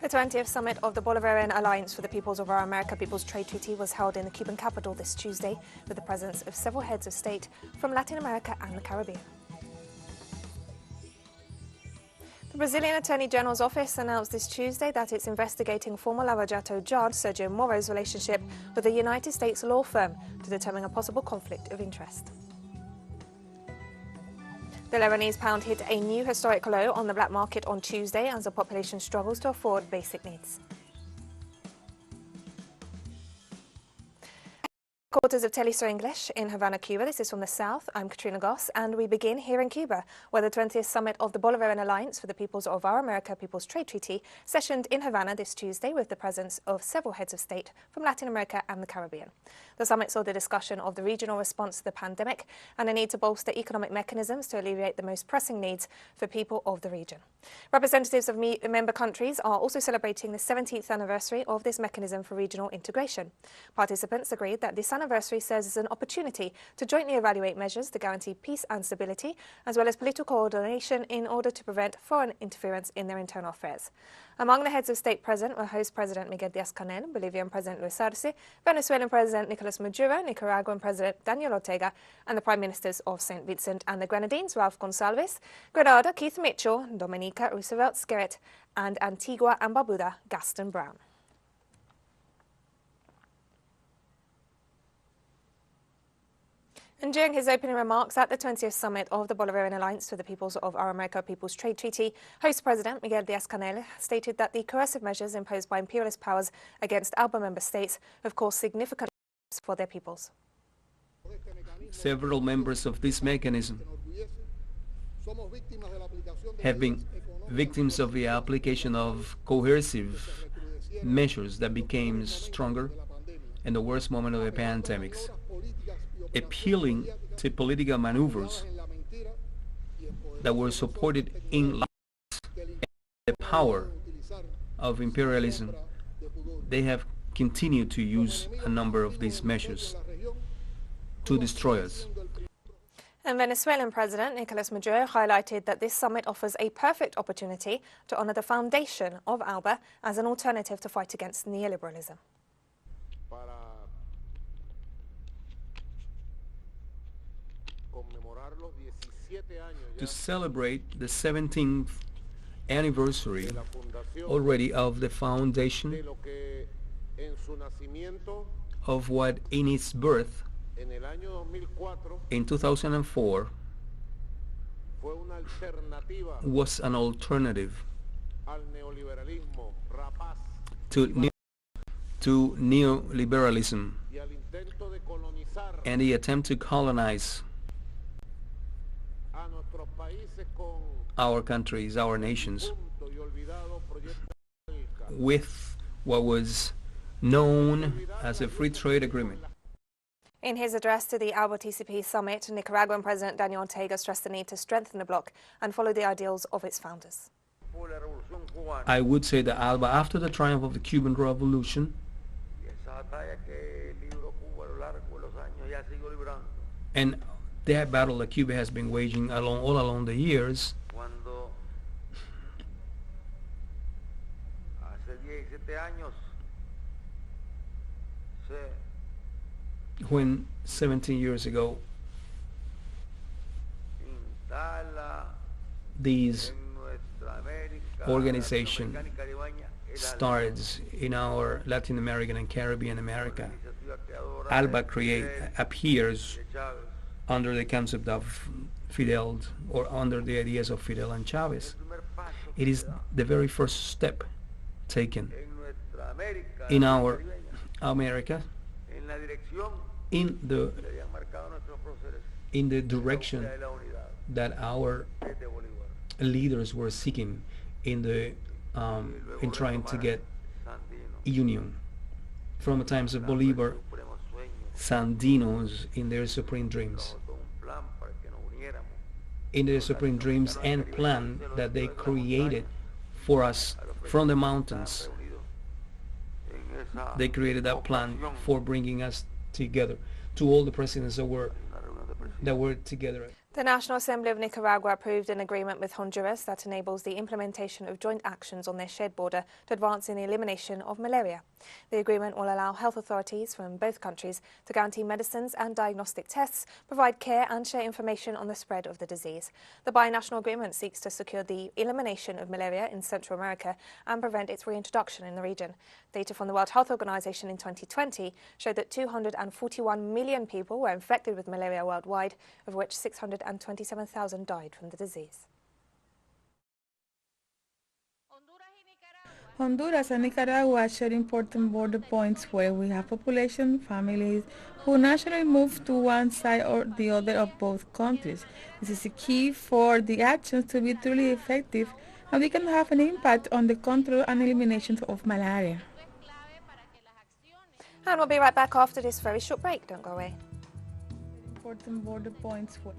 The 20th summit of the Bolivarian Alliance for the Peoples of Our America People's Trade Treaty was held in the Cuban capital this Tuesday with the presence of several heads of state from Latin America and the Caribbean. The Brazilian Attorney General's office announced this Tuesday that it's investigating former Lava Jato judge Segio Moro's relationship with a United States law firm to determine a possible conflict of interest. The Lebanese pound hit a new historic low on the black market on Tuesday as the population struggles to afford basic needs. Quarters of teleSUR English in Havana, Cuba. This is from the south. I'm Katrina Goss, and we begin here in Cuba, where the 20th summit of the Bolivarian Alliance for the Peoples of Our America People's Trade Treaty sessioned in Havana this Tuesday with the presence of several heads of state from Latin America and the Caribbean. The summit saw the discussion of the regional response to the pandemic and the need to bolster economic mechanisms to alleviate the most pressing needs for people of the region. Representatives of member countries are also celebrating the 17th anniversary of this mechanism for regional integration. Participants agreed that this anniversary serves as an opportunity to jointly evaluate measures to guarantee peace and stability, as well as political coordination in order to prevent foreign interference in their internal affairs. Among the heads of state present were host President Miguel Díaz-Canel, Bolivian President Luis Arce, Venezuelan President Nicolas Maduro, Nicaraguan President Daniel Ortega, and the Prime Ministers of St. Vincent and the Grenadines, Ralph Gonsalves, Grenada, Keith Mitchell, Dominica, Roosevelt Skerrit, and Antigua and Barbuda, Gaston Brown. And during his opening remarks at the 20th summit of the Bolivarian Alliance for the Peoples of Our America People's Trade Treaty, host President Miguel Díaz-Canel stated that the coercive measures imposed by imperialist powers against ALBA member states have caused significant loss for their peoples. Several members of this mechanism have been victims of the application of coercive measures that became stronger in the worst moment of the pandemics, appealing to political maneuvers that were supported in lies and the power of imperialism. They have continued to use a number of these measures to destroy us. And Venezuelan President Nicolas Maduro highlighted that this summit offers a perfect opportunity to honor the foundation of ALBA as an alternative to fight against neoliberalism. To celebrate the 17th anniversary already of the foundation of what in its birth in 2004 was an alternative to neoliberalism and the attempt to colonize our countries, our nations, with what was known as a free trade agreement. In his address to the ALBA-TCP summit, Nicaraguan President Daniel Ortega stressed the need to strengthen the bloc and follow the ideals of its founders. I would say that ALBA, after the triumph of the Cuban Revolution, and that battle that Cuba has been waging all along the years, when 17 years ago these organization starts in our Latin American and Caribbean America, ALBA appears under the concept of Fidel, or under the ideas of Fidel and Chavez. It is the very first step taken in our America in the direction that our leaders were seeking in trying to get union. From the times of Bolivar, Sandinos in their supreme dreams, and plan that they created for us from the mountains. They created that plan for bringing us together, to all the presidents that were together. The National Assembly of Nicaragua approved an agreement with Honduras that enables the implementation of joint actions on their shared border to advance in the elimination of malaria. The agreement will allow health authorities from both countries to guarantee medicines and diagnostic tests, provide care and share information on the spread of the disease. The binational agreement seeks to secure the elimination of malaria in Central America and prevent its reintroduction in the region. Data from the World Health Organization in 2020 showed that 241 million people were infected with malaria worldwide, of which 627,000 died from the disease. Honduras and Nicaragua share important border points where we have population, families who naturally move to one side or the other of both countries. This is a key for the actions to be truly effective, and we can have an impact on the control and elimination of malaria. And we'll be right back after this very short break. Don't go away. Important border points where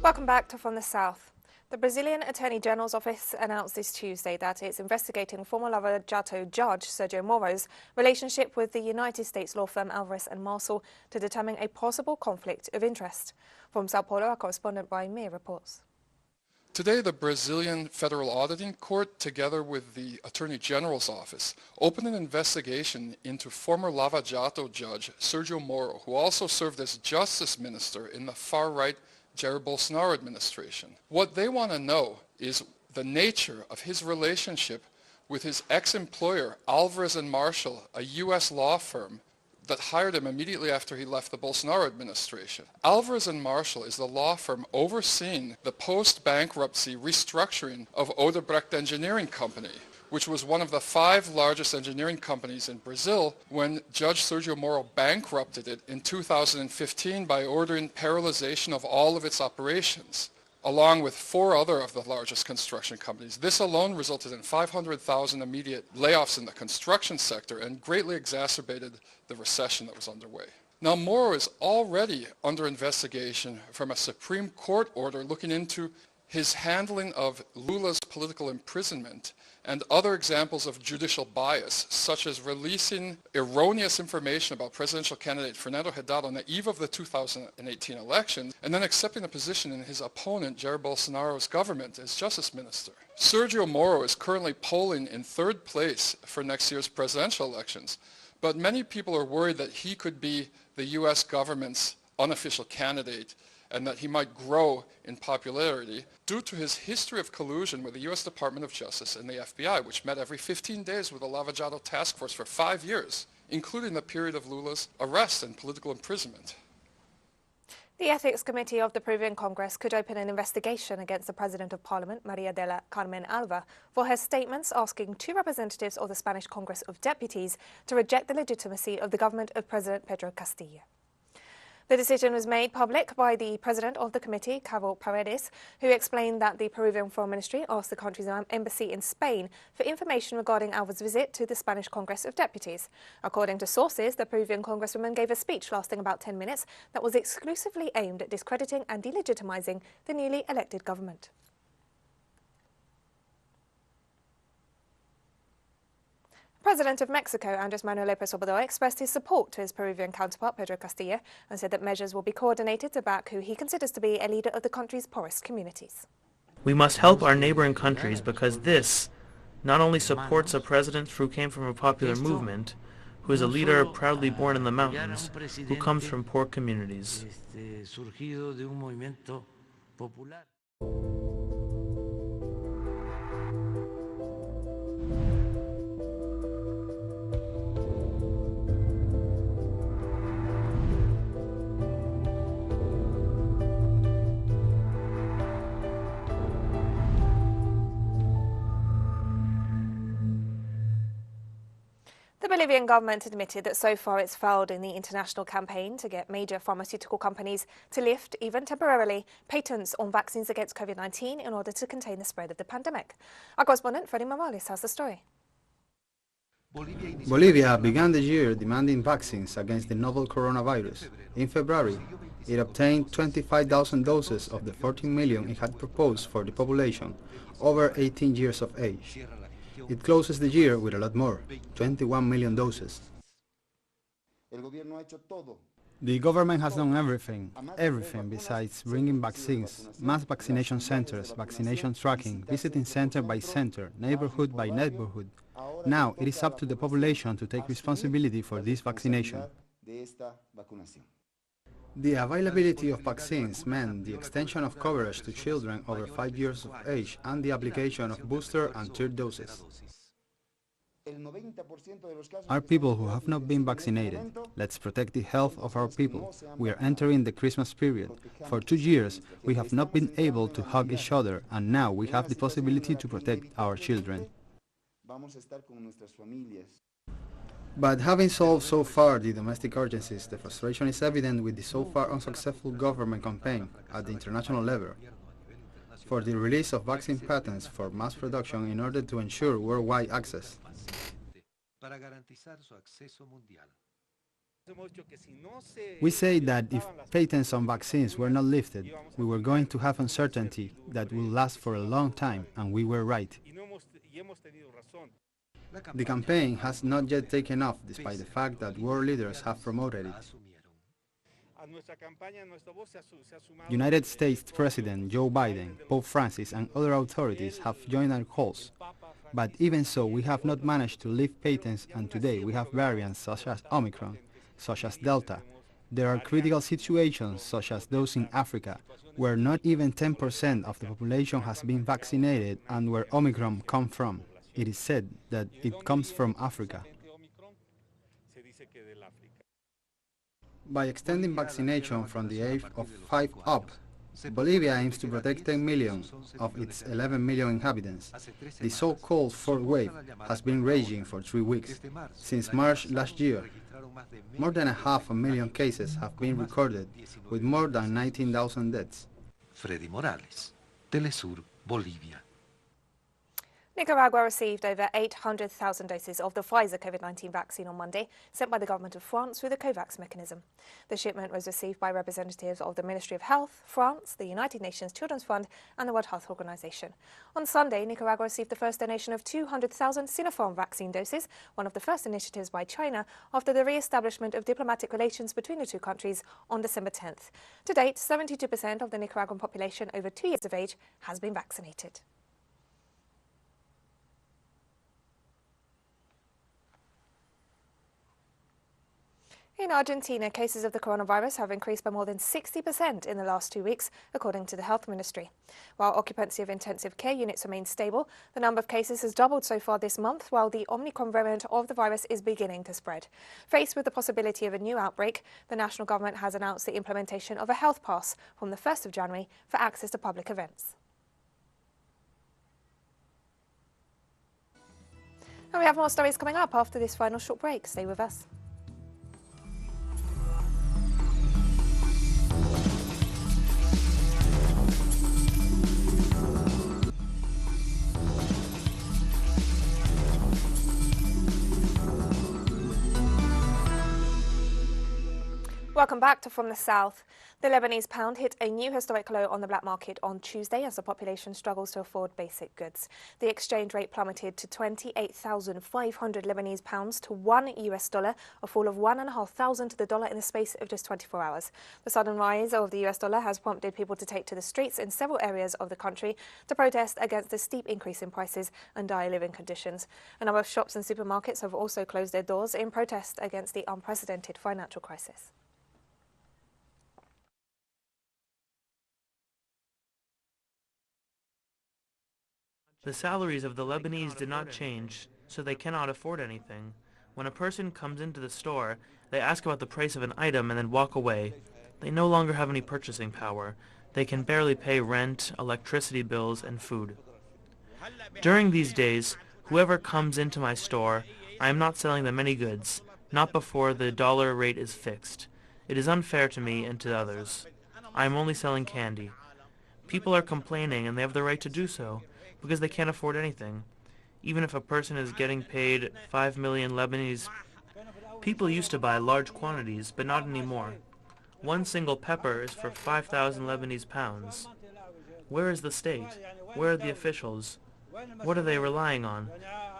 Welcome back to From the South. The Brazilian Attorney General's office announced this Tuesday that it's investigating former Lava Jato judge Segio Moro's relationship with the United States law firm Alvarez & Marsal to determine a possible conflict of interest. From Sao Paulo, our correspondent Brian Meir reports. Today, the Brazilian Federal Auditing Court, together with the Attorney General's office, opened an investigation into former Lava Jato judge Segio Moro, who also served as justice minister in the far-right Jair Bolsonaro administration. What they want to know is the nature of his relationship with his ex-employer, Alvarez & Marsal, a U.S. law firm that hired him immediately after he left the Bolsonaro administration. Alvarez & Marsal is the law firm overseeing the post-bankruptcy restructuring of Odebrecht Engineering Company, which was one of the 5 largest engineering companies in Brazil when Judge Segio Moro bankrupted it in 2015 by ordering paralyzation of all of its operations, along with 4 other of the largest construction companies. This alone resulted in 500,000 immediate layoffs in the construction sector and greatly exacerbated the recession that was underway. Now, Moro is already under investigation from a Supreme Court order looking into his handling of Lula's political imprisonment and other examples of judicial bias, such as releasing erroneous information about presidential candidate Fernando Haddad on the eve of the 2018 election, and then accepting a position in his opponent, Jair Bolsonaro's government, as justice minister. Segio Moro is currently polling in 3rd place for next year's presidential elections, but many people are worried that he could be the U.S. government's unofficial candidate and that he might grow in popularity due to his history of collusion with the U.S. Department of Justice and the FBI, which met every 15 days with the Lava Jato task force for 5 years, including the period of Lula's arrest and political imprisonment. The Ethics Committee of the Peruvian Congress could open an investigation against the President of Parliament, Maria del Carmen Alba, for her statements asking 2 representatives of the Spanish Congress of Deputies to reject the legitimacy of the government of President Pedro Castillo. The decision was made public by the president of the committee, Cabo Paredes, who explained that the Peruvian Foreign Ministry asked the country's embassy in Spain for information regarding Alva's visit to the Spanish Congress of Deputies. According to sources, the Peruvian congresswoman gave a speech lasting about 10 minutes that was exclusively aimed at discrediting and delegitimizing the newly elected government. President of Mexico, Andrés Manuel López Obrador, expressed his support to his Peruvian counterpart, Pedro Castillo, and said that measures will be coordinated to back who he considers to be a leader of the country's poorest communities. We must help our neighboring countries because this not only supports a president who came from a popular movement, who is a leader proudly born in the mountains, who comes from poor communities. The Bolivian government admitted that so far it's failed in the international campaign to get major pharmaceutical companies to lift, even temporarily, patents on vaccines against COVID-19 in order to contain the spread of the pandemic. Our correspondent, Freddie Morales, has the story. Bolivia began the year demanding vaccines against the novel coronavirus. In February, it obtained 25,000 doses of the 14 million it had proposed for the population over 18 years of age. It closes the year with a lot more, 21 million doses. The government has done everything besides bringing vaccines, mass vaccination centers, vaccination tracking, visiting center by center, neighborhood by neighborhood. Now it is up to the population to take responsibility for this vaccination. The availability of vaccines meant the extension of coverage to children over 5 years of age and the application of booster and third doses. Are people who have not been vaccinated. Let's protect the health of our people. We are entering the Christmas period. For 2 years, we have not been able to hug each other, and now we have the possibility to protect our children. But having solved so far the domestic urgencies, the frustration is evident with the so far unsuccessful government campaign at the international level for the release of vaccine patents for mass production in order to ensure worldwide access. We say that if patents on vaccines were not lifted, we were going to have uncertainty that will last for a long time, and we were right. The campaign has not yet taken off, despite the fact that world leaders have promoted it. United States President Joe Biden, Pope Francis, and other authorities have joined our calls. But even so, we have not managed to lift patents, and today we have variants such as Omicron, such as Delta. There are critical situations, such as those in Africa, where not even 10% of the population has been vaccinated and where Omicron comes from. It is said that it comes from Africa. By extending vaccination from the age of 5 up, Bolivia aims to protect 10 million of its 11 million inhabitants. The so-called fourth wave has been raging for 3 weeks. Since March last year, more than 500,000 cases have been recorded, with more than 19,000 deaths. Freddy Morales, teleSUR, Bolivia. Nicaragua received over 800,000 doses of the Pfizer COVID-19 vaccine on Monday, sent by the government of France through the COVAX mechanism. The shipment was received by representatives of the Ministry of Health, France, the United Nations Children's Fund and the World Health Organization. On Sunday, Nicaragua received the first donation of 200,000 Sinopharm vaccine doses, one of the first initiatives by China after the re-establishment of diplomatic relations between the two countries on December 10th. To date, 72% of the Nicaraguan population over 2 years of age has been vaccinated. In Argentina, cases of the coronavirus have increased by more than 60% in the last 2 weeks, according to the health ministry. While occupancy of intensive care units remains stable, the number of cases has doubled so far this month, while the Omicron variant of the virus is beginning to spread. Faced with the possibility of a new outbreak, the national government has announced the implementation of a health pass from the 1st of January for access to public events. And we have more stories coming up after this final short break. Stay with us. Welcome back to From the South. The Lebanese pound hit a new historic low on the black market on Tuesday as the population struggles to afford basic goods. The exchange rate plummeted to 28,500 Lebanese pounds to $1 US, a fall of 1,500 to the dollar in the space of just 24 hours. The sudden rise of the US dollar has prompted people to take to the streets in several areas of the country to protest against the steep increase in prices and dire living conditions. A number of shops and supermarkets have also closed their doors in protest against the unprecedented financial crisis. The salaries of the Lebanese did not change, so they cannot afford anything. When a person comes into the store, they ask about the price of an item and then walk away. They no longer have any purchasing power. They can barely pay rent, electricity bills, and food. During these days, whoever comes into my store, I am not selling them any goods, not before the dollar rate is fixed. It is unfair to me and to others. I am only selling candy. People are complaining, and they have the right to do so, because they can't afford anything. even if a person is getting paid 5 million Lebanese. People used to buy large quantities, but not anymore. One single pepper is for 5,000 Lebanese pounds. Where is the state? Where are the officials? What are they relying on?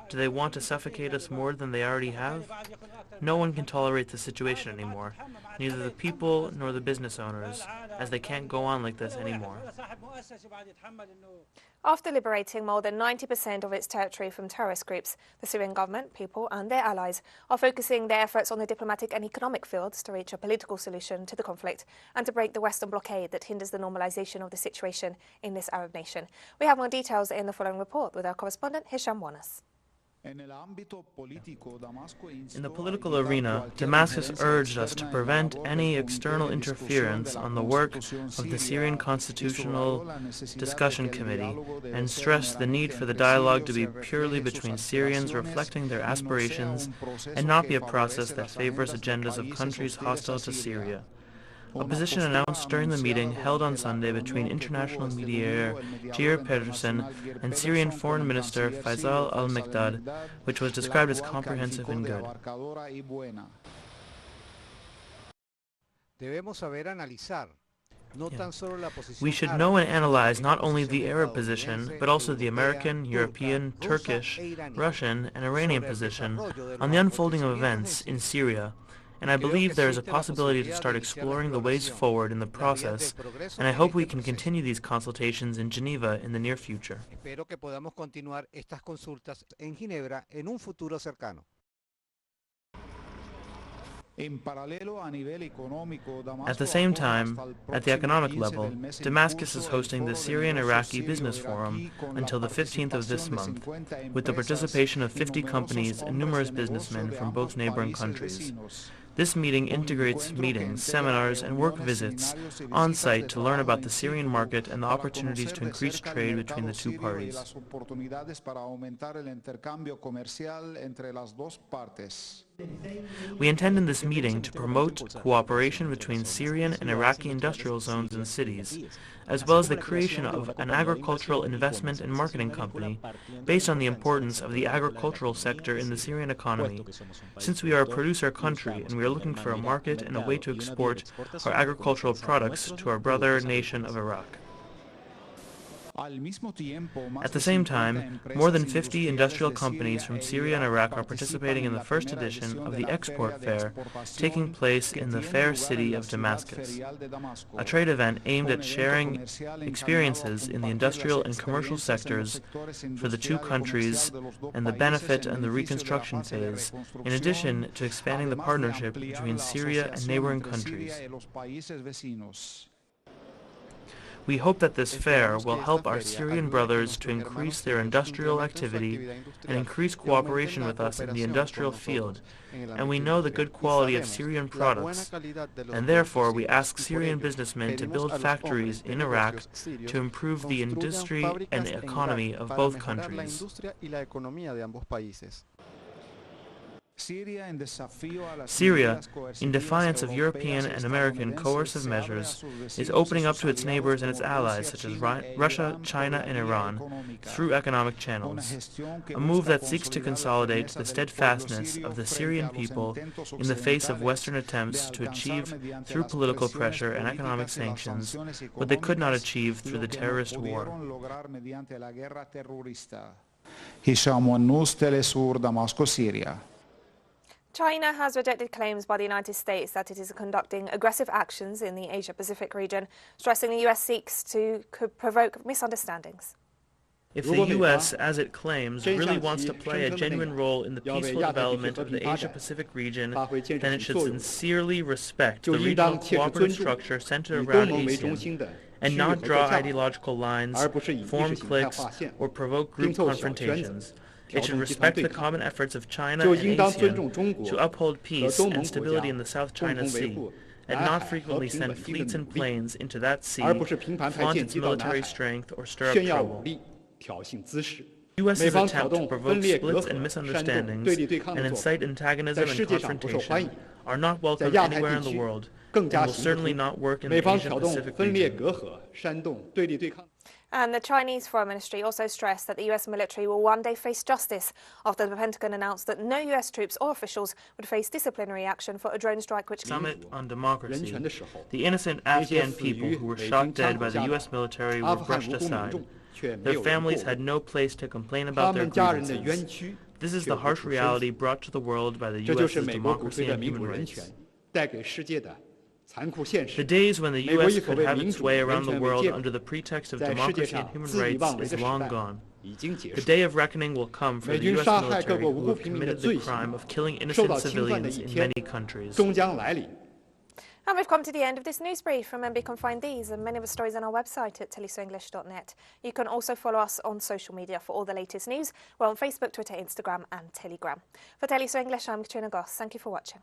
Do they want to suffocate us more than they already have? No one can tolerate the situation anymore, neither the people nor the business owners, as they can't go on like this anymore. After liberating more than 90% of its territory from terrorist groups, the Syrian government, people and their allies are focusing their efforts on the diplomatic and economic fields to reach a political solution to the conflict and to break the Western blockade that hinders the normalization of the situation in this Arab nation. We have more details in the following report with our correspondent Hisham Wanas. In the political arena, Damascus urged us to prevent any external interference on the work of the Syrian Constitutional Discussion Committee and stressed the need for the dialogue to be purely between Syrians reflecting their aspirations and not be a process that favors agendas of countries hostile to Syria. A position announced during the meeting held on Sunday between international mediator Geir Pedersen and Syrian Foreign Minister Faisal al-Mikdad, which was described as comprehensive and good. We should know and analyze not only the Arab position, but also the American, European, Turkish, Russian, and Iranian position on the unfolding of events in Syria, and I believe there is a possibility to start exploring the ways forward in the process, and I hope we can continue these consultations in Geneva in the near future. At the same time, at the economic level, Damascus is hosting the Syrian-Iraqi Business Forum until the 15th of this month, with the participation of 50 companies and numerous businessmen from both neighboring countries. This meeting integrates meetings, seminars, and work visits on-site to learn about the Syrian market and the opportunities to increase trade between the two parties. We intend in this meeting to promote cooperation between Syrian and Iraqi industrial zones and cities, as well as the creation of an agricultural investment and marketing company based on the importance of the agricultural sector in the Syrian economy, since we are a producer country and we are looking for a market and a way to export our agricultural products to our brother nation of Iraq. At the same time, more than 50 industrial companies from Syria and Iraq are participating in the first edition of the Export Fair, taking place in the fair city of Damascus, a trade event aimed at sharing experiences in the industrial and commercial sectors for the two countries and the benefit and the reconstruction phase, in addition to expanding the partnership between Syria and neighboring countries. We hope that this fair will help our Syrian brothers to increase their industrial activity and increase cooperation with us in the industrial field, and we know the good quality of Syrian products, and therefore we ask Syrian businessmen to build factories in Iraq to improve the industry and economy of both countries. Syria, in defiance of European and American coercive measures, is opening up to its neighbors and its allies such as Russia, China, and Iran through economic channels, a move that seeks to consolidate the steadfastness of the Syrian people in the face of Western attempts to achieve through political pressure and economic sanctions what they could not achieve through the terrorist war. Hisham Wanas, teleSUR, Damascus, Syria. China has rejected claims by the United States that it is conducting aggressive actions in the Asia-Pacific region, stressing the US seeks to provoke misunderstandings. If the U.S., as it claims, really wants to play a genuine role in the peaceful development of the Asia-Pacific region, then it should sincerely respect the regional cooperative structure centered around ASEAN, and not draw ideological lines, form cliques, or provoke group confrontations. It should respect the common efforts of China and ASEAN to uphold peace and stability in the South China Sea, and not frequently send fleets and planes into that sea, flaunt its military strength, or stir up trouble. The U.S.'s attempt to provoke splits and misunderstandings and incite antagonism and confrontation are not welcome anywhere in the world, and will certainly not work in the Asia-Pacific region. And the Chinese Foreign Ministry also stressed that the US military will one day face justice after the Pentagon announced that no US troops or officials would face disciplinary action for a drone strike which... Summit on Democracy, the innocent Afghan people who were shot dead by the US military were brushed aside. Their families had no place to complain about their grievances. This is the harsh reality brought to the world by the US's democracy and human rights. The days when the U.S. could have its way around the world under the pretext of democracy and human rights is long gone. The day of reckoning will come for the U.S. military who have committed the crime of killing innocent civilians in many countries. And we've come to the end of this news brief. Remember, you can find these and many of the stories on our website at telesurenglish.net. You can also follow us on social media for all the latest news. We're on Facebook, Twitter, Instagram and Telegram. For TeleSUR English, I'm Katrina Goss. Thank you for watching.